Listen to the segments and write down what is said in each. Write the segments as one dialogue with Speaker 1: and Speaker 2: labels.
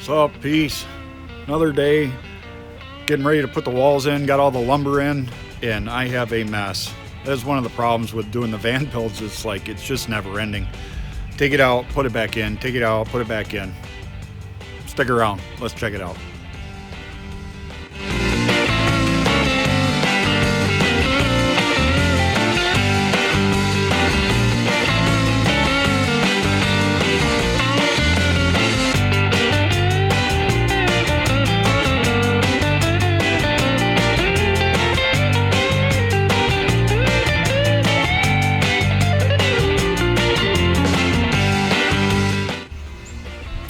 Speaker 1: What's up, peace? Another day, getting ready to put the walls in, got all the lumber in, and I have a mess. That's one of the problems with doing the van builds. It's like, it's just never ending. Take it out, put it back in, take it out, put it back in. Stick around, let's check it out.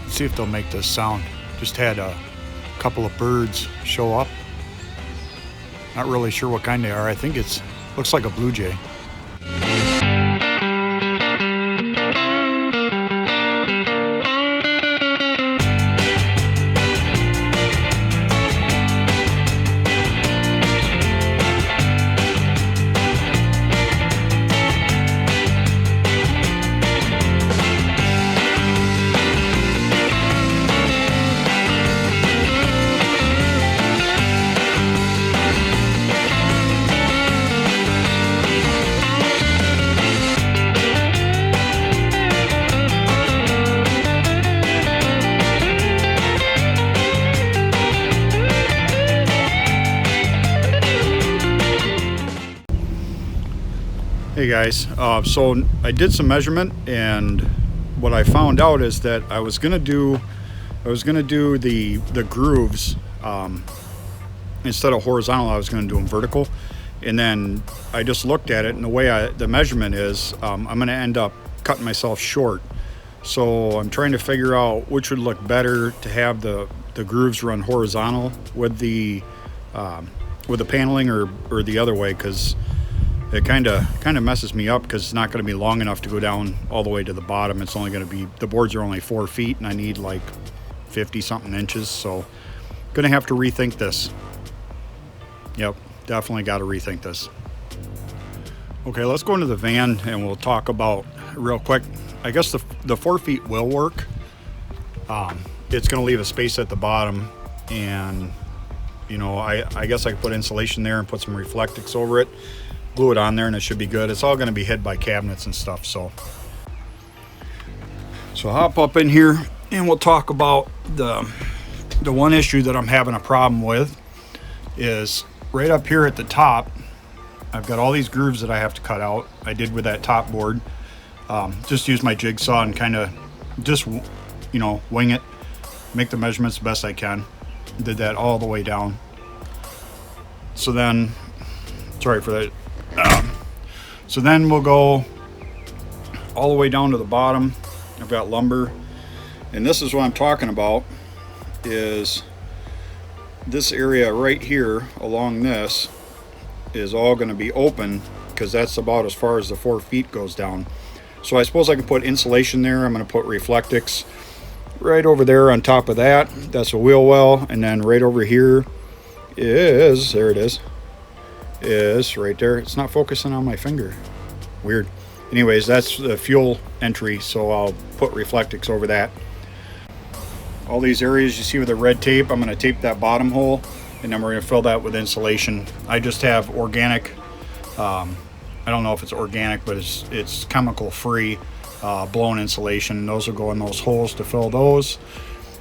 Speaker 1: See if they'll make this sound. Just had a couple of birds show up. Not really sure what kind they are. I think looks like a blue jay. Hey guys, so I did some measurement, and what I found out is that I was gonna do the grooves instead of horizontal. I was gonna do them vertical, and then I just looked at it, and the way the measurement is, I'm gonna end up cutting myself short. So I'm trying to figure out which would look better, to have the grooves run horizontal with the paneling, or the other way, because it kind of messes me up, because it's not going to be long enough to go down all the way to the bottom. It's only going to be, the boards are only 4 feet, and I need like 50 something inches, so gonna have to rethink this. Yep, definitely got to rethink this. Okay, let's go into the van and we'll talk about real quick. I guess the 4 feet will work. It's going to leave a space at the bottom, and you know, I guess I could put insulation there and put some reflectix over it, glue it on there, and it should be good. It's all going to be hid by cabinets and stuff. So hop up in here and we'll talk about the one issue that I'm having a problem with is right up here at the top. I've got all these grooves that I have to cut out. I did with that top board. Just use my jigsaw and kind of just, you know, wing it, make the measurements the best I can. Did that all the way down. So then, sorry for that. So then we'll go all the way down to the bottom. I've got lumber, and this is what I'm talking about, is this area right here along this is all going to be open, because that's about as far as the 4 feet goes down. So I suppose I can put insulation there. I'm going to put reflectix right over there on top of that. That's a wheel well, and then right over here is, there it is right there. It's not focusing on my finger. Weird. Anyways, that's the fuel entry, so I'll put reflectix over that. All these areas you see with the red tape, I'm going to tape that bottom hole, and then we're going to fill that with insulation. I just have organic, I don't know if it's organic, but it's chemical free blown insulation. Those will go in those holes to fill those.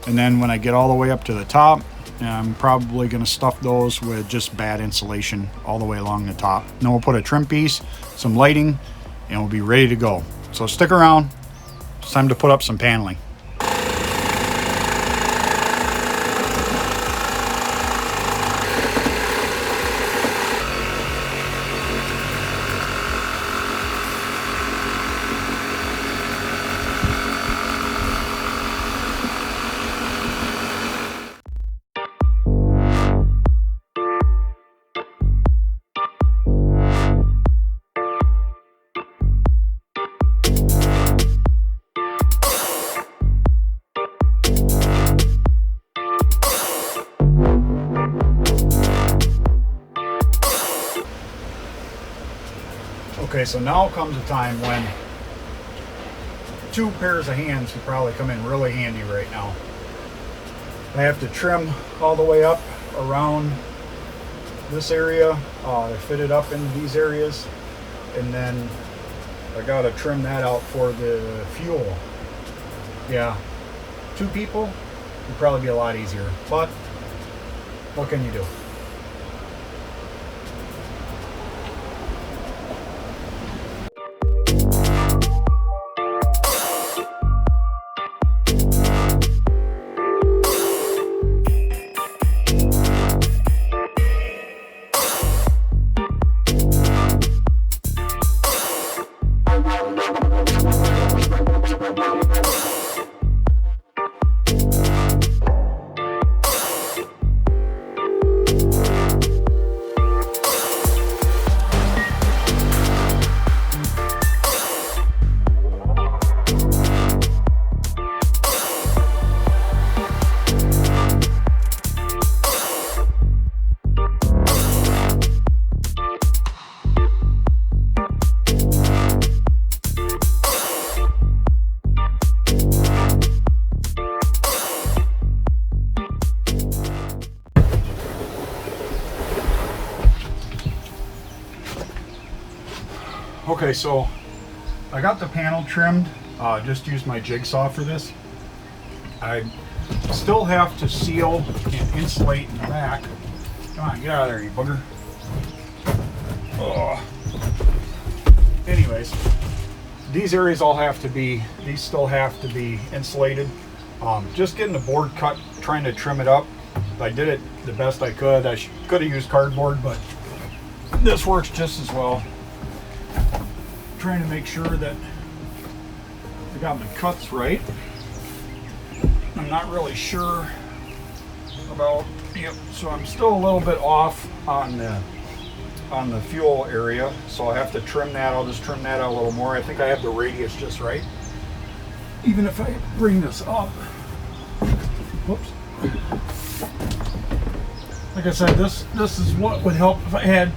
Speaker 1: And then when I get all the way up to the top, I'm probably going to stuff those with just bad insulation all the way along the top. Then we'll put a trim piece, some lighting, and we'll be ready to go. So stick around. It's time to put up some paneling. Okay, so now comes a time when 2 pairs of hands would probably come in really handy right now. I have to trim all the way up around this area. I fit it up in these areas, and then I gotta trim that out for the fuel. Yeah, 2 people would probably be a lot easier, but what can you do? Okay, so I got the panel trimmed. Just used my jigsaw for this. I still have to seal and insulate in the back. Come on, get out of there, you booger. Oh. Anyways, these areas these still have to be insulated. Just getting the board cut, trying to trim it up. I did it the best I could. I could have used cardboard, but this works just as well. Trying to make sure that I got my cuts right. I'm not really sure about, yep, so I'm still a little bit off on the fuel area, so I have to trim that. I'll just trim that out a little more. I think I have the radius just right. Even if I bring this up, whoops. Like I said, this is what would help if I had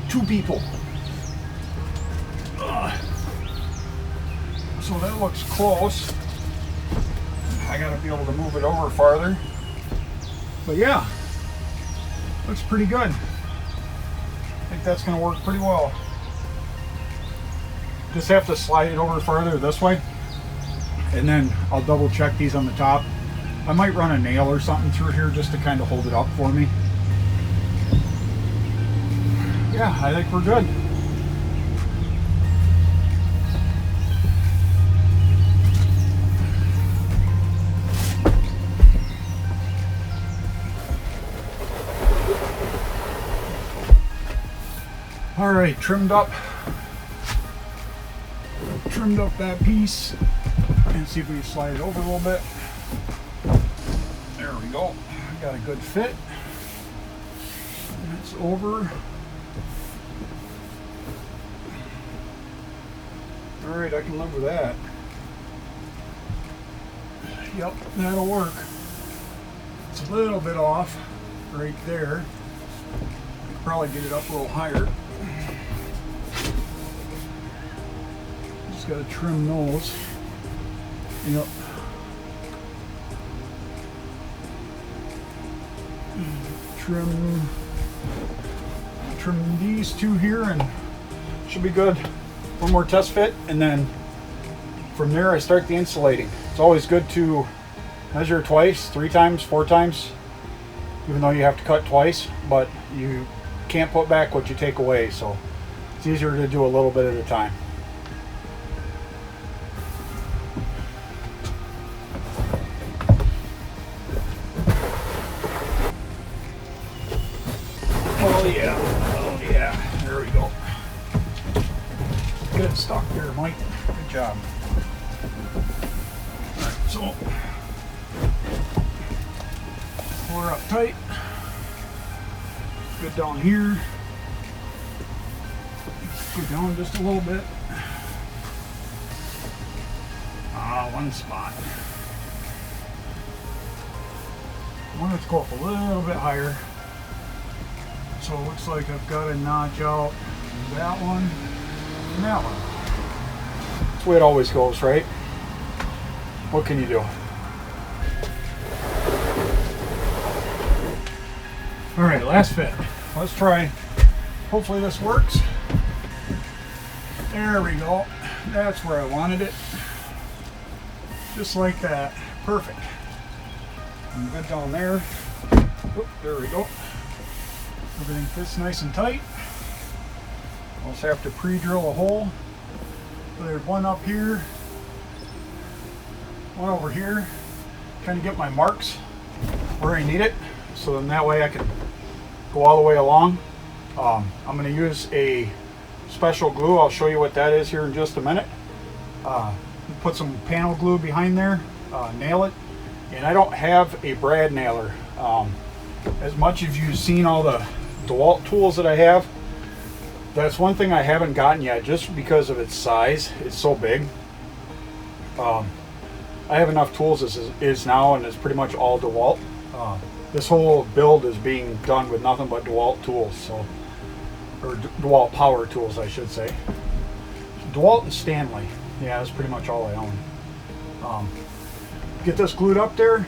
Speaker 1: 2 people. So that looks close. I gotta be able to move it over farther. But yeah, looks pretty good. I think that's gonna work pretty well. Just have to slide it over farther this way, and then I'll double check these on the top. I might run a nail or something through here just to kind of hold it up for me. Yeah, I think we're good. All right, trimmed up that piece, and see if we can slide it over a little bit. There we go. Got a good fit. And it's over. All right, I can live with that. Yep, that'll work. It's a little bit off right there. Probably get it up a little higher. Just got to trim those. Yep. Trim these 2 here, and should be good. One more test fit, and then from there I start the insulating. It's always good to measure twice, 3 times, 4 times, even though you have to cut twice, but you can't put back what you take away, so it's easier to do a little bit at a time. Oh yeah, there we go. Good stock there, Mike. Good job. All right, so pull her up tight. Good down here. Go down just a little bit. One spot. I want it to go up a little bit higher. So it looks like I've got to notch out that one and that one. That's the way it always goes, right? What can you do? All right, last fit. Let's try. Hopefully this works. There we go. That's where I wanted it. Just like that. Perfect. I'm good down there. Oop, there we go. Everything fits nice and tight. I'll just have to pre-drill a hole. So there's one up here, one over here. Kind of get my marks where I need it, so then that way I can go all the way along. I'm going to use a special glue. I'll show you what that is here in just a minute. Put some panel glue behind there, nail it, and I don't have a brad nailer. As much as you've seen all the DeWalt tools that I have, that's one thing I haven't gotten yet, just because of its size. It's so big. I have enough tools as is now, and it's pretty much all DeWalt. This whole build is being done with nothing but DeWalt tools, so, or DeWalt power tools, I should say. DeWalt and Stanley. Yeah, that's pretty much all I own. Get this glued up there,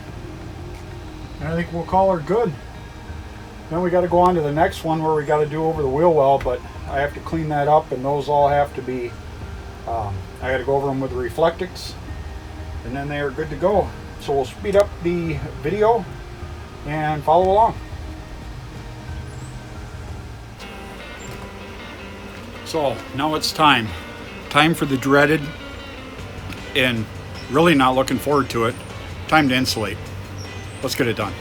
Speaker 1: and I think we'll call her good. Then we got to go on to the next one where we got to do over the wheel well, but I have to clean that up, and those all have to be, I got to go over them with the Reflectix, and then they are good to go. So we'll speed up the video and follow along. So now it's time for the dreaded, and really not looking forward to it, time to insulate. Let's get it done.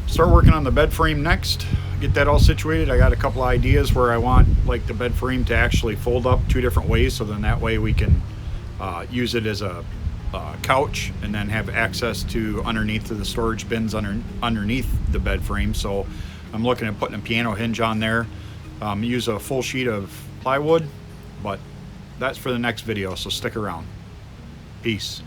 Speaker 1: Start working on the bed frame next, get that all situated. I got a couple ideas where I want like the bed frame to actually fold up two different ways, so then that way we can use it as a couch and then have access to underneath of the storage bins underneath the bed frame. So I'm looking at putting a piano hinge on there, use a full sheet of plywood, but that's for the next video, so stick around. Peace.